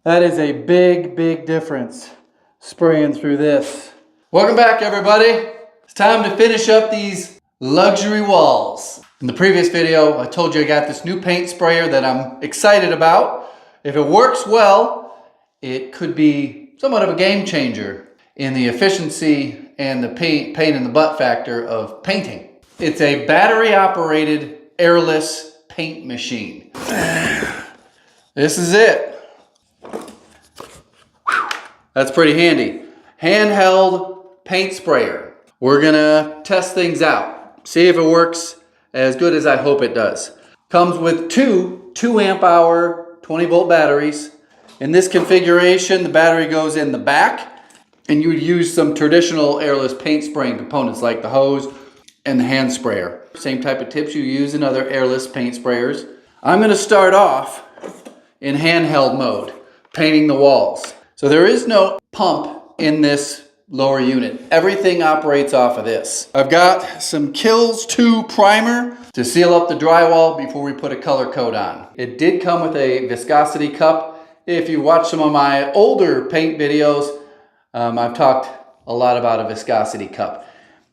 That is a big, big difference spraying through this. Welcome back, everybody. It's time to finish up these luxury walls. In the previous video, I told you I got this new paint sprayer that I'm excited about. If it works well, it could be somewhat of a game changer in the efficiency and the pain in the butt factor of painting. It's a battery-operated airless paint machine. This is it. That's pretty handy. Handheld paint sprayer. We're gonna test things out. See if it works as good as I hope it does. Comes with two 2 amp hour 20 volt batteries. In this configuration, the battery goes in the back, and you would use some traditional airless paint spraying components like the hose and the hand sprayer. Same type of tips you use in other airless paint sprayers. I'm gonna start off in handheld mode, painting the walls. So there is no pump in this lower unit. Everything operates off of this. I've got some Kills 2 primer to seal up the drywall before we put a color coat on. It did come with a viscosity cup. If you watch some of my older paint videos, I've talked a lot about a viscosity cup.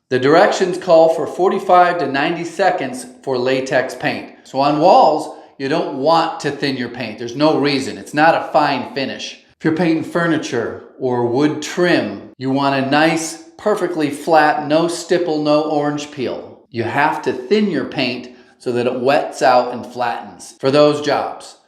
The directions call for 45 to 90 seconds for latex paint. So on walls, you don't want to thin your paint. There's no reason. It's not a fine finish. If you're painting furniture or wood trim, you want a nice, perfectly flat, no stipple, no orange peel. You have to thin your paint so that it wets out and flattens for those jobs.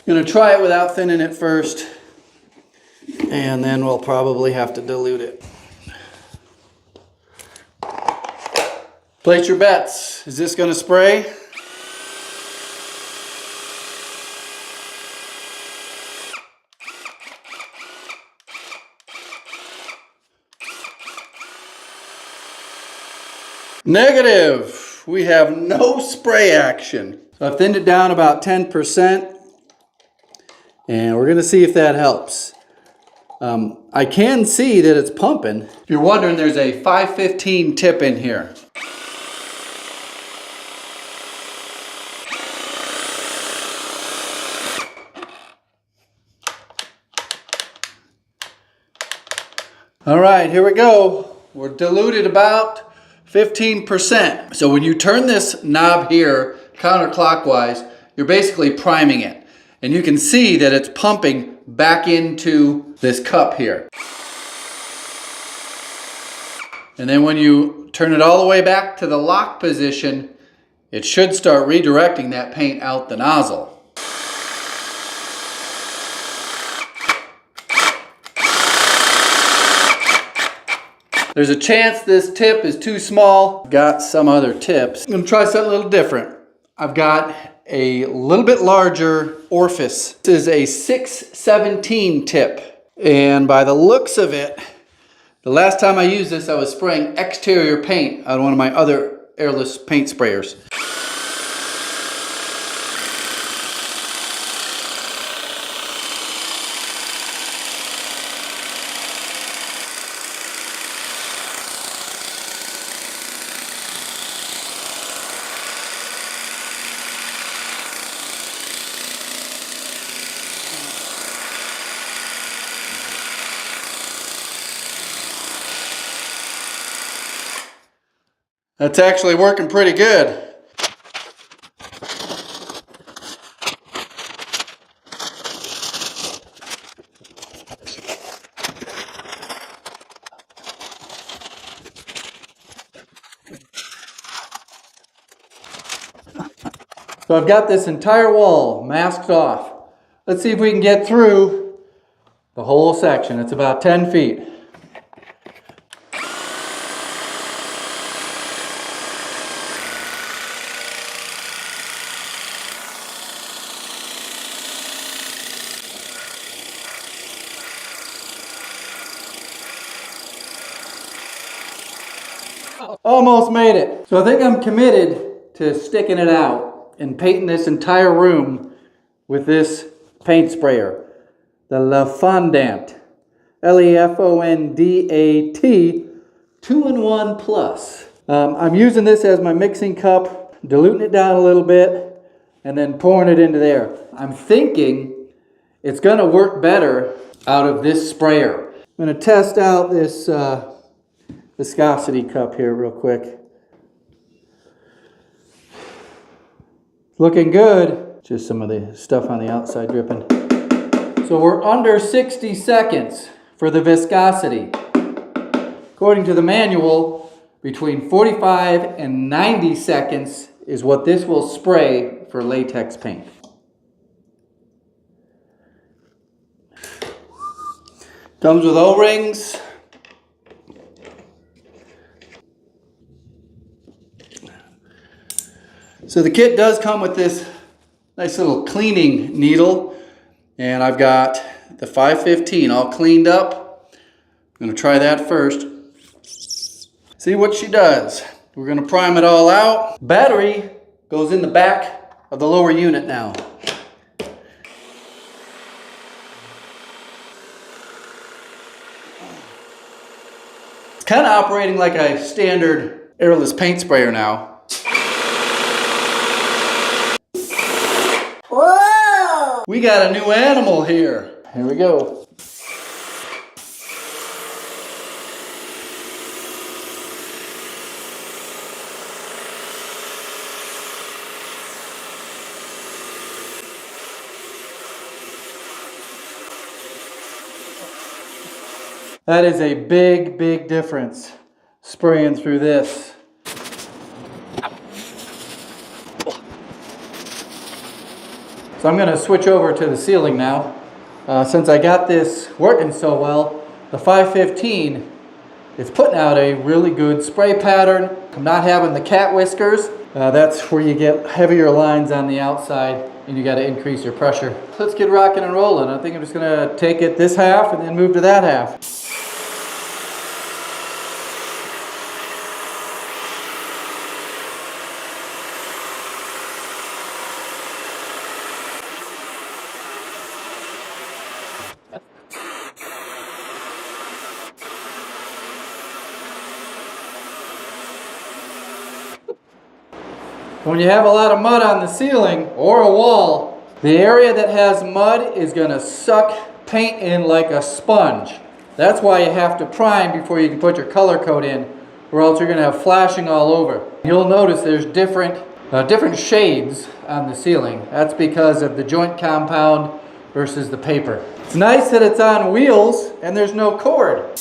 I'm going to try it without thinning it first, and then we'll probably have to dilute it. Place your bets. Is this going to spray? Negative. We have no spray action. So I've thinned it down about 10%. And we're going to see if that helps. I can see that it's pumping. If you're wondering, there's a 515 tip in here. All right, here we go. We're diluted about 15%. So when you turn this knob here counterclockwise, you're basically priming it. And you can see that it's pumping back into this cup here. And then when you turn it all the way back to the lock position, it should start redirecting that paint out the nozzle. There's a chance this tip is too small. Got some other tips. I'm gonna try something a little different. I've got a little bit larger orifice. This is a 617 tip. And by the looks of it, the last time I used this, I was spraying exterior paint on one of my other airless paint sprayers. That's actually working pretty good. So I've got this entire wall masked off. Let's see if we can get through the whole section. It's about 10 feet. Almost made it. So I think I'm committed to sticking it out and painting this entire room with this paint sprayer. The Lefondat. Lefondat 2-in-1 Plus. I'm using this as my mixing cup, diluting it down a little bit, and then pouring it into there. I'm thinking it's gonna work better out of this sprayer. I'm gonna test out this viscosity cup here real quick. Looking good. Just some of the stuff on the outside dripping. So we're under 60 seconds for the viscosity. According to the manual, between 45 and 90 seconds is what this will spray for latex paint. Comes with O-rings. So the kit does come with this nice little cleaning needle, and I've got the 515 all cleaned up. I'm going to try that first. See what she does. We're going to prime it all out. Battery goes in the back of the lower unit now. It's kind of operating like a standard Airless paint sprayer now. Whoa! We got a new animal here. Here we go. That is a big, big difference spraying through this. So I'm going to switch over to the ceiling now. Since I got this working so well, the 515 is putting out a really good spray pattern. I'm not having the cat whiskers. That's where you get heavier lines on the outside and you got to increase your pressure. Let's get rocking and rolling. I think I'm just going to take it this half and then move to that half. When you have a lot of mud on the ceiling or a wall, the area that has mud is going to suck paint in like a sponge. That's why you have to prime before you can put your color coat in, or else you're going to have flashing all over. You'll notice there's different shades on the ceiling. That's because of the joint compound versus the paper. It's nice that it's on wheels and there's no cord.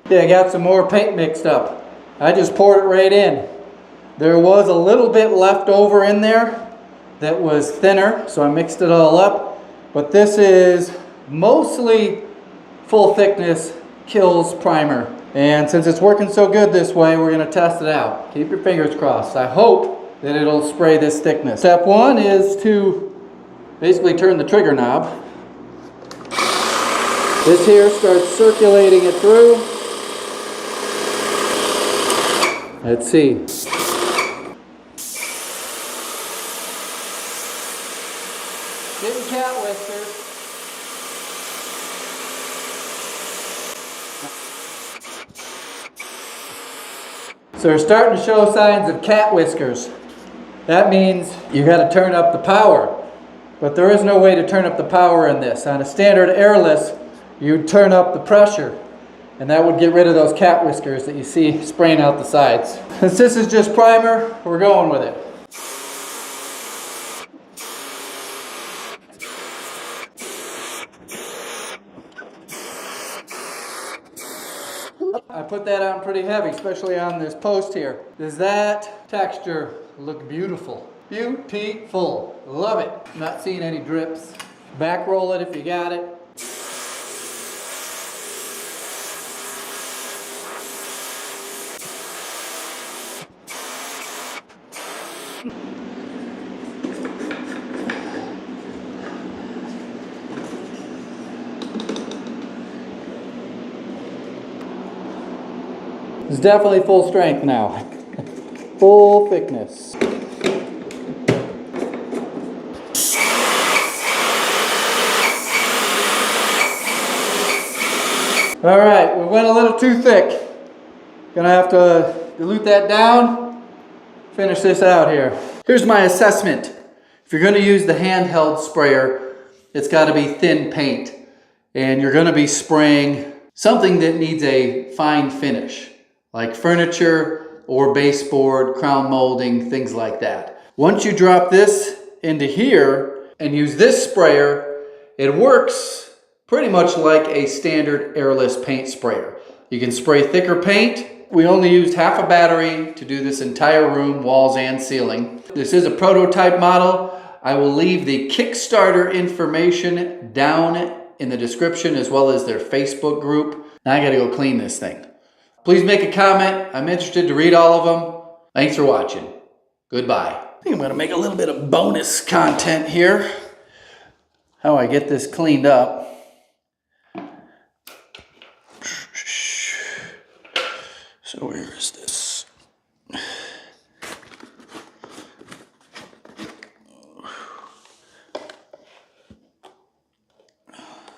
Yeah, I got some more paint mixed up. I just poured it right in. There was a little bit left over in there that was thinner, so I mixed it all up. But this is mostly full thickness Kills primer. And since it's working so good this way, we're going to test it out. Keep your fingers crossed. I hope that it'll spray this thickness. Step one is to basically turn the trigger knob. This here starts circulating it through. Let's see. Getting cat whiskers. So we're starting to show signs of cat whiskers. That means you got to turn up the power. But there is no way to turn up the power in this. On a standard Airless, you turn up the pressure. And that would get rid of those cat whiskers that you see spraying out the sides. Since this is just primer, we're going with it. I put that on pretty heavy, especially on this post here. Does that texture look beautiful? Beautiful. Love it. Not seeing any drips. Back roll it if you got it. It's definitely full strength now. Full thickness. All right, we went a little too thick. Gonna have to dilute that down, finish this out here. Here's my assessment. If you're gonna use the handheld sprayer, it's gotta be thin paint. And you're gonna be spraying something that needs a fine finish, like furniture or baseboard, crown molding, things like that. Once you drop this into here and use this sprayer, it works pretty much like a standard airless paint sprayer. You can spray thicker paint. We only used half a battery to do this entire room, walls and ceiling. This is a prototype model. I will leave the Kickstarter information down in the description as well as their Facebook group. Now I gotta go clean this thing. Please make a comment. I'm interested to read all of them. Thanks for watching. Goodbye. I think I'm gonna make a little bit of bonus content here. How I get this cleaned up. So where is this?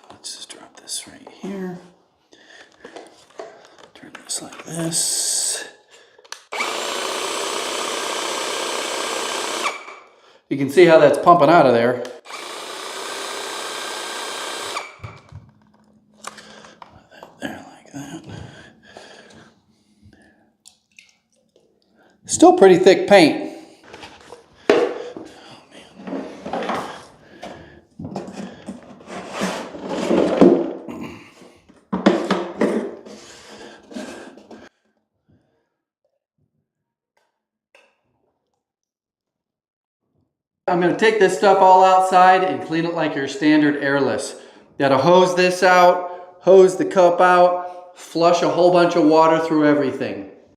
Let's just drop this right here. Turn this like this. You can see how that's pumping out of there. There like that. Still pretty thick paint. Oh, man. I'm going to take this stuff all outside and clean it like your standard airless. You got to hose this out, hose the cup out, flush a whole bunch of water through everything.